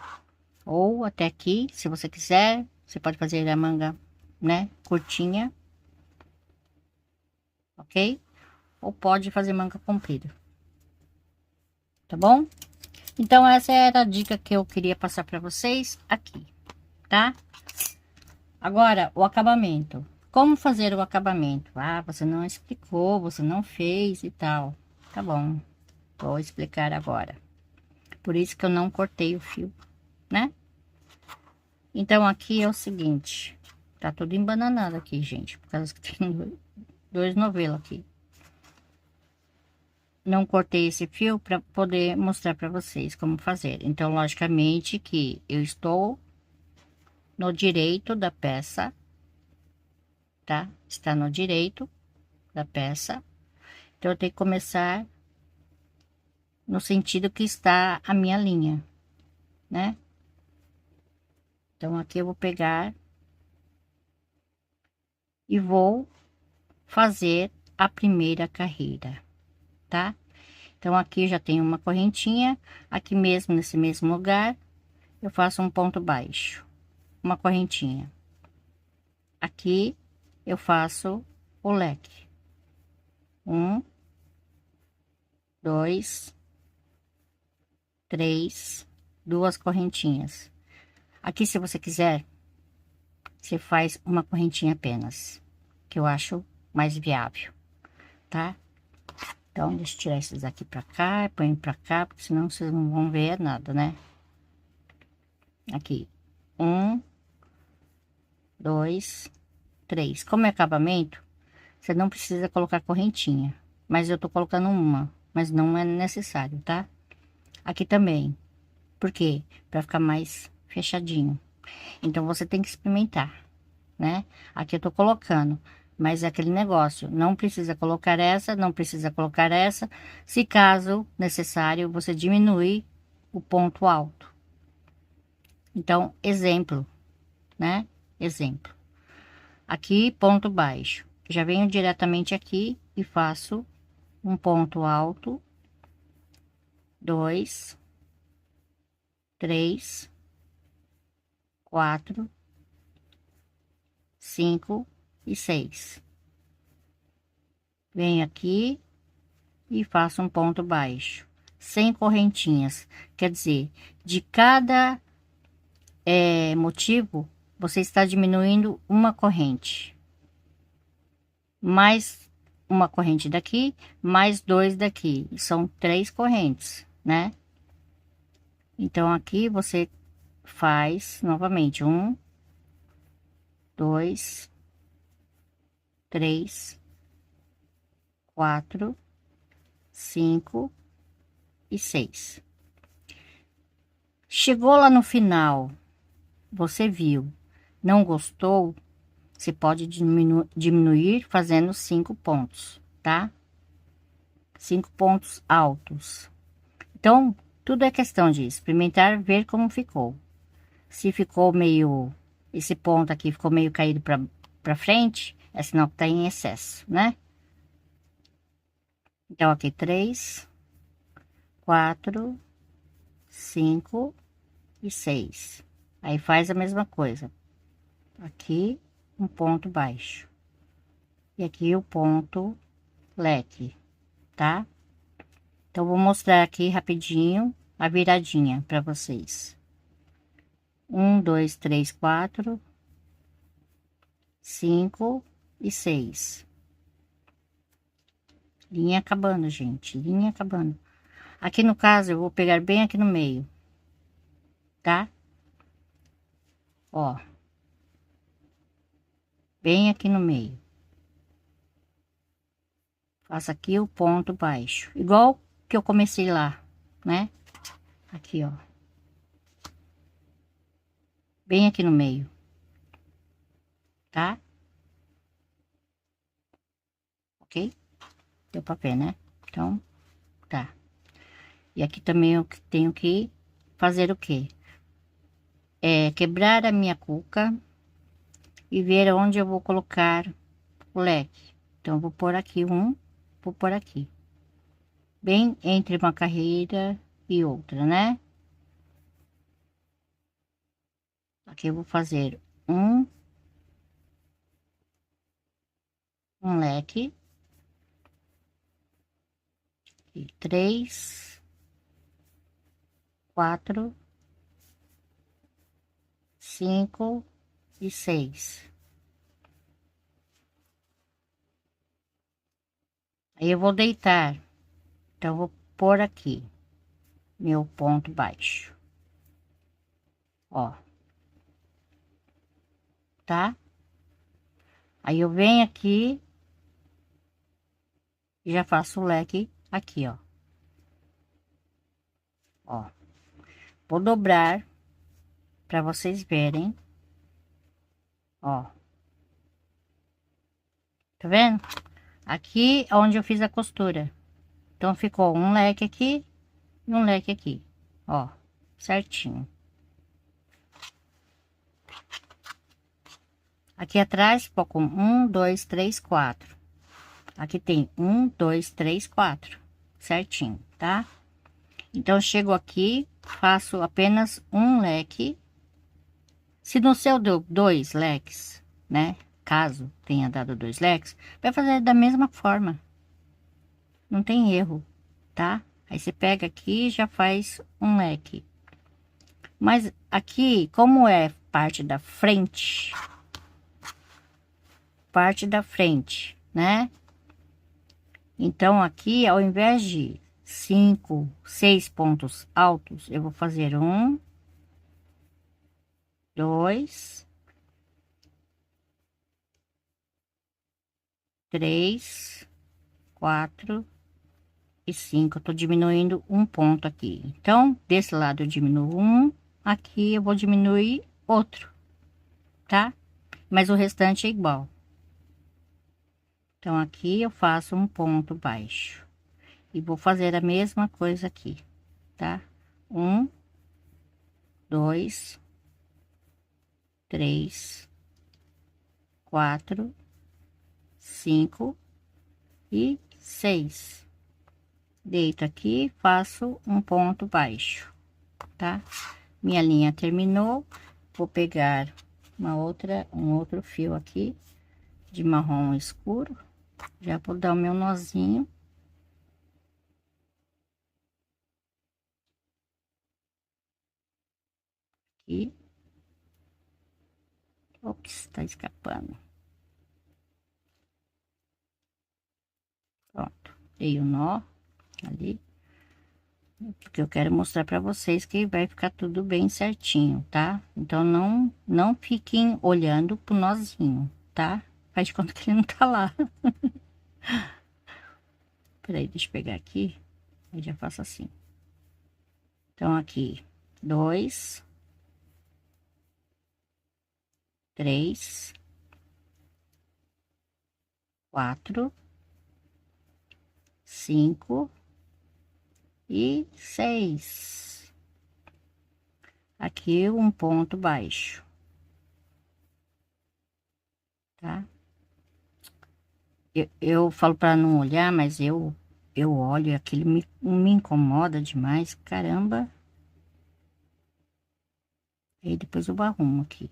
Ou até aqui, se você quiser, você pode fazer a manga, né, curtinha, ok? Ou pode fazer manga comprida, tá bom? Então essa era a dica que eu queria passar para vocês aqui, tá? Agora o acabamento. Como fazer o acabamento? Ah, você não explicou, você não fez e tal. Tá bom. Vou explicar agora. Por isso que eu não cortei o fio, né? Então, aqui é o seguinte. Tá tudo embananado aqui, gente. Por causa que tem dois novelos aqui. Não cortei esse fio para poder mostrar para vocês como fazer. Então, logicamente que eu estou no direito da peça, tá? Está no direito da peça. Então, eu tenho que começar no sentido que está a minha linha, né? Então, aqui eu vou pegar e vou fazer a primeira carreira, tá? Então, aqui já tem uma correntinha, aqui mesmo, nesse mesmo lugar, eu faço um ponto baixo, uma correntinha. Aqui eu faço o leque. Um, dois, três, duas correntinhas. Aqui, se você quiser, você faz uma correntinha apenas, que eu acho mais viável, tá? Então, deixa eu tirar esses daqui pra cá, põe pra cá, porque senão vocês não vão ver nada, né? Aqui, um, dois, três. Como é acabamento, você não precisa colocar correntinha, mas eu tô colocando uma, mas não é necessário, tá? Aqui também, por quê? Pra ficar mais fechadinho. Então, você tem que experimentar, né? Aqui eu tô colocando, mas é aquele negócio, não precisa colocar essa, não precisa colocar essa. Se caso necessário, você diminuir o ponto alto. Então, exemplo, né? Exemplo. Aqui, ponto baixo. Já venho diretamente aqui e faço um ponto alto, dois, três, quatro, cinco e seis. Venho aqui e faço um ponto baixo, sem correntinhas. Quer dizer, de cada motivo, você está diminuindo uma corrente. Mais uma corrente daqui, mais dois daqui. São três correntes, né? Então, aqui você faz novamente um, dois, três, quatro, cinco e seis. Chegou lá no final, você viu, não gostou, você pode diminuir fazendo 5 pontos, tá? 5 pontos altos. Então, tudo é questão de experimentar, ver como ficou. Se ficou meio, esse ponto aqui ficou meio caído para frente, é sinal que tá em excesso, né? Então, aqui 3, 4, 5 e 6. Aí faz a mesma coisa. Aqui, um ponto baixo. E aqui o ponto leque, tá? Então, vou mostrar aqui rapidinho a viradinha para vocês. 1, 2, 3, 4, 5 e 6. Linha acabando, gente. Linha acabando. Aqui no caso, eu vou pegar bem aqui no meio, tá? Ó. Bem aqui no meio. Faço aqui o ponto baixo. Igual que eu comecei lá, né? Aqui, ó. Bem aqui no meio, tá? Ok? Deu pra ver, né? Então, tá. E aqui também eu tenho que fazer o quê? Quebrar a minha cuca e ver onde eu vou colocar o leque. Então, eu vou pôr aqui um, vou pôr aqui. Bem entre uma carreira e outra, né? Aqui eu vou fazer um leque. E 3, 4, 5 e 6. Aí eu vou deitar. Então, eu vou pôr aqui meu ponto baixo, ó, tá? Aí eu venho aqui e já faço o leque aqui, ó. Vou dobrar para vocês verem, ó. Tá vendo? Aqui é onde eu fiz a costura. Então ficou um leque aqui e um leque aqui, ó, certinho. Aqui atrás ficou com 1, 2, 3, 4. Aqui tem 1, 2, 3, 4, certinho, tá? Então, eu chego aqui, faço apenas um leque. Se no seu deu 2 leques, né? Caso tenha dado 2 leques, vai fazer da mesma forma. Não tem erro, tá? Aí você pega aqui e já faz um leque. Mas aqui, como é parte da frente, né? Então, aqui, ao invés de 5, 6 pontos altos, eu vou fazer 1, 2, 3, 4 e 5. Eu tô diminuindo um ponto aqui. Então, desse lado eu diminuo um, aqui eu vou diminuir outro, tá? Mas o restante é igual. Então, aqui eu faço um ponto baixo. E vou fazer a mesma coisa aqui, tá? 1, 2, 3, 4, 5 e 6. Deito aqui, faço um ponto baixo, tá? Minha linha terminou. Vou pegar um outro fio aqui de marrom escuro. Já vou dar o meu nozinho. Aqui. Ops, tá escapando. Pronto, dei o nó ali. Porque eu quero mostrar para vocês que vai ficar tudo bem certinho, tá? Então, não fiquem olhando pro nozinho, tá? Faz de conta que ele não tá lá. Peraí, deixa eu pegar aqui. Eu já faço assim. Então, aqui, 2, 3, 4, 5 e 6. Aqui um ponto baixo, tá? Eu falo para não olhar, mas eu olho e aquilo me incomoda demais, caramba. Aí depois eu arrumo aqui,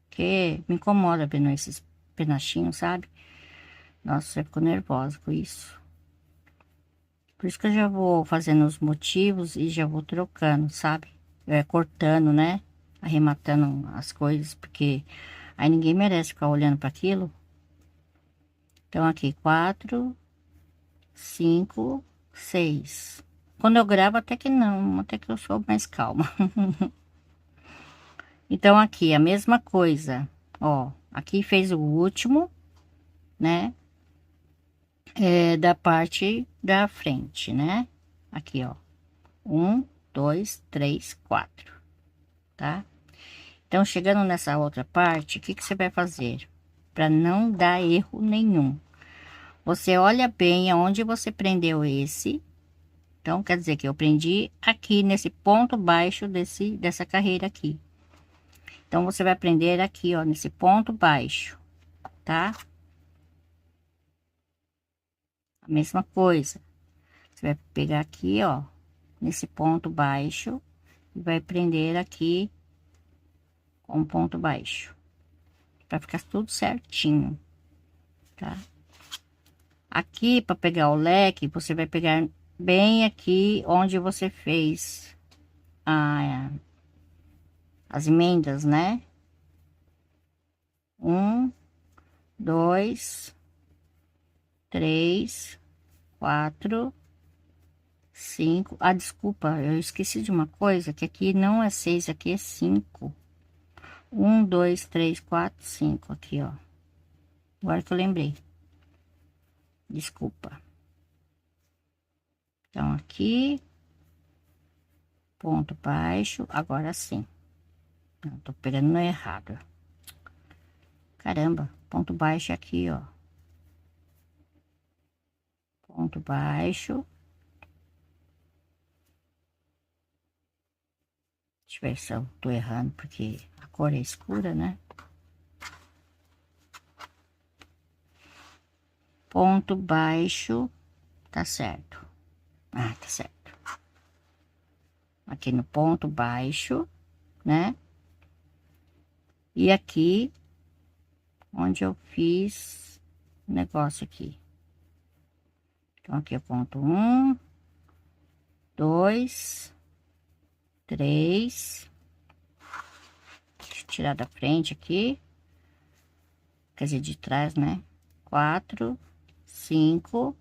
porque me incomoda vendo esses penachinhos, sabe? Nossa, eu fico nervosa com isso. Por isso que eu já vou fazendo os motivos e já vou trocando, sabe? Cortando, né? Arrematando as coisas, porque aí ninguém merece ficar olhando para aquilo. Então, aqui, 4, 5, 6. Quando eu gravo, até que não, até que eu sou mais calma. Então, aqui, a mesma coisa, ó. Aqui fez o último, né? Da parte da frente, né? Aqui, ó. 1, 2, 3, 4, tá? Então, chegando nessa outra parte, o que que você vai fazer? Para não dar erro nenhum. Você olha bem aonde você prendeu esse. Então, quer dizer que eu prendi aqui nesse ponto baixo dessa carreira aqui. Então, você vai prender aqui, ó, nesse ponto baixo, tá? A mesma coisa. Você vai pegar aqui, ó, nesse ponto baixo e vai prender aqui com ponto baixo, para ficar tudo certinho, tá? Aqui, para pegar o leque, você vai pegar bem aqui onde você fez as emendas, né? 1, 2, 3, 4, 5. Ah, desculpa, eu esqueci de uma coisa, que aqui não é 6, aqui é 5. 1, 2, 3, 4, 5, aqui, ó. Agora que eu lembrei. Desculpa. Então, aqui, ponto baixo, agora sim. Não, tô pegando no errado. Caramba, ponto baixo aqui, ó. Ponto baixo. Deixa eu ver se eu tô errando, porque a cor é escura, né? Ponto baixo, tá certo. Ah, tá certo. Aqui no ponto baixo, né? E aqui, onde eu fiz o negócio aqui. Então, aqui é ponto 1, 2, 3. Deixa eu tirar da frente aqui. Quer dizer, de trás, né? 4, 5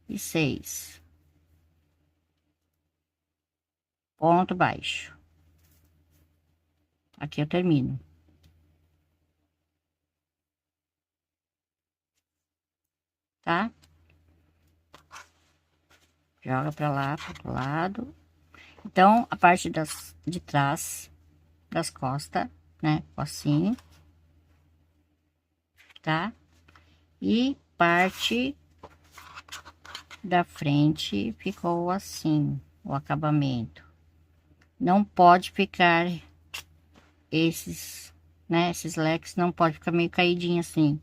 e 6. Ponto baixo. Aqui eu termino. Tá? Joga pra lá, pro outro lado. Então, a parte de trás das costas, né? Assim, tá? E parte da frente ficou assim, o acabamento. Não pode ficar esses, né? Esses leques não pode ficar meio caidinho assim.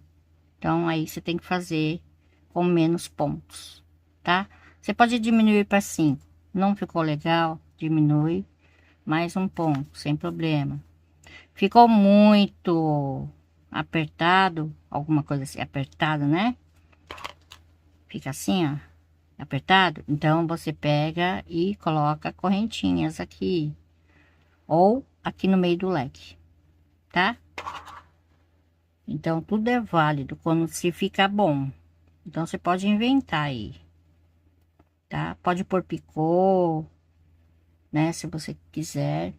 Então, aí você tem que fazer com menos pontos, tá? Você pode diminuir para 5. Não ficou legal? Diminui mais um ponto, sem problema. Ficou muito apertado, alguma coisa assim, apertado, né? Fica assim, ó, apertado. Então, você pega e coloca correntinhas aqui, ou aqui no meio do leque, tá? Então, tudo é válido quando se fica bom. Então, você pode inventar aí, tá? Pode pôr picô, né? Se você quiser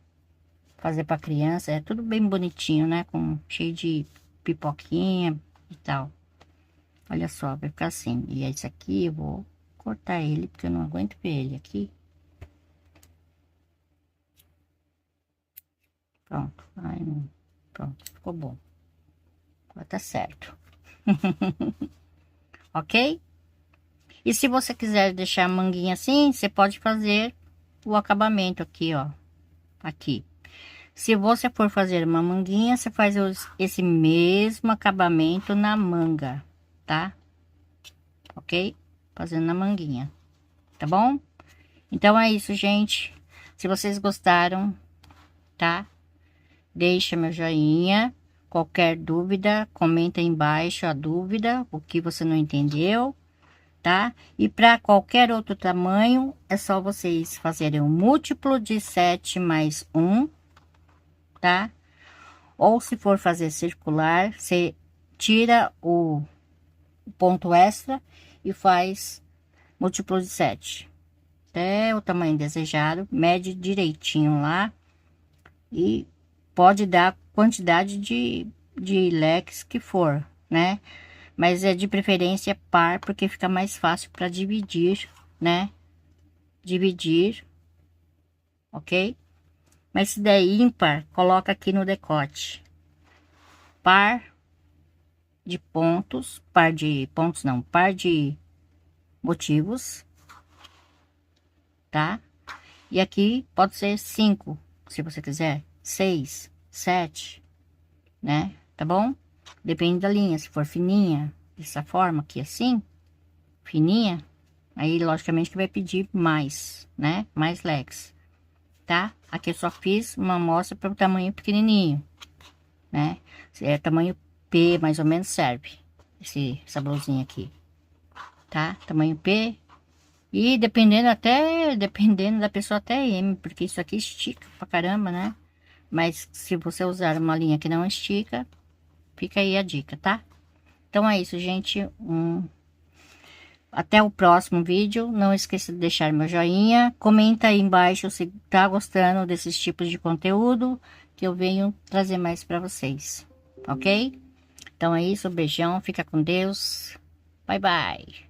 fazer para criança, é tudo bem bonitinho, né? Com cheio de pipoquinha e tal. Olha só, vai ficar assim. E esse aqui eu vou cortar ele, porque eu não aguento ver ele aqui. Pronto. Ai, não. Pronto, ficou bom. Agora tá certo. Ok? E se você quiser deixar a manguinha assim, você pode fazer o acabamento aqui, ó. Aqui. Se você for fazer uma manguinha, você faz esse mesmo acabamento na manga, tá? Ok? Fazendo na manguinha, tá bom? Então é isso, gente. Se vocês gostaram, tá? Deixa meu joinha. Qualquer dúvida, comenta aí embaixo a dúvida, o que você não entendeu, tá? E para qualquer outro tamanho, é só vocês fazerem um múltiplo de 7 mais 1, tá? Ou se for fazer circular, você tira o ponto extra e faz múltiplo de 7. Até o tamanho desejado, mede direitinho lá e pode dar quantidade de leques que for, né? Mas é de preferência par, porque fica mais fácil para dividir, né? Dividir, ok? Mas se der ímpar, coloca aqui no decote. Par de pontos, par de pontos não, par de motivos, tá? E aqui pode ser 5, se você quiser, 6, 7, né? Tá bom? Depende da linha, se for fininha, dessa forma aqui assim, fininha, aí logicamente que vai pedir mais, né? Mais leques, tá? Aqui eu só fiz uma amostra para o tamanho pequenininho, né? É tamanho P, mais ou menos serve, essa blusinha aqui, tá? Tamanho P. E dependendo até, dependendo da pessoa até M, porque isso aqui estica pra caramba, né? Mas se você usar uma linha que não estica, fica aí a dica, tá? Então é isso, gente. Até o próximo vídeo. Não esqueça de deixar meu joinha. Comenta aí embaixo se tá gostando desses tipos de conteúdo que eu venho trazer mais para vocês. Ok? Então é isso. Beijão. Fica com Deus. Bye, bye.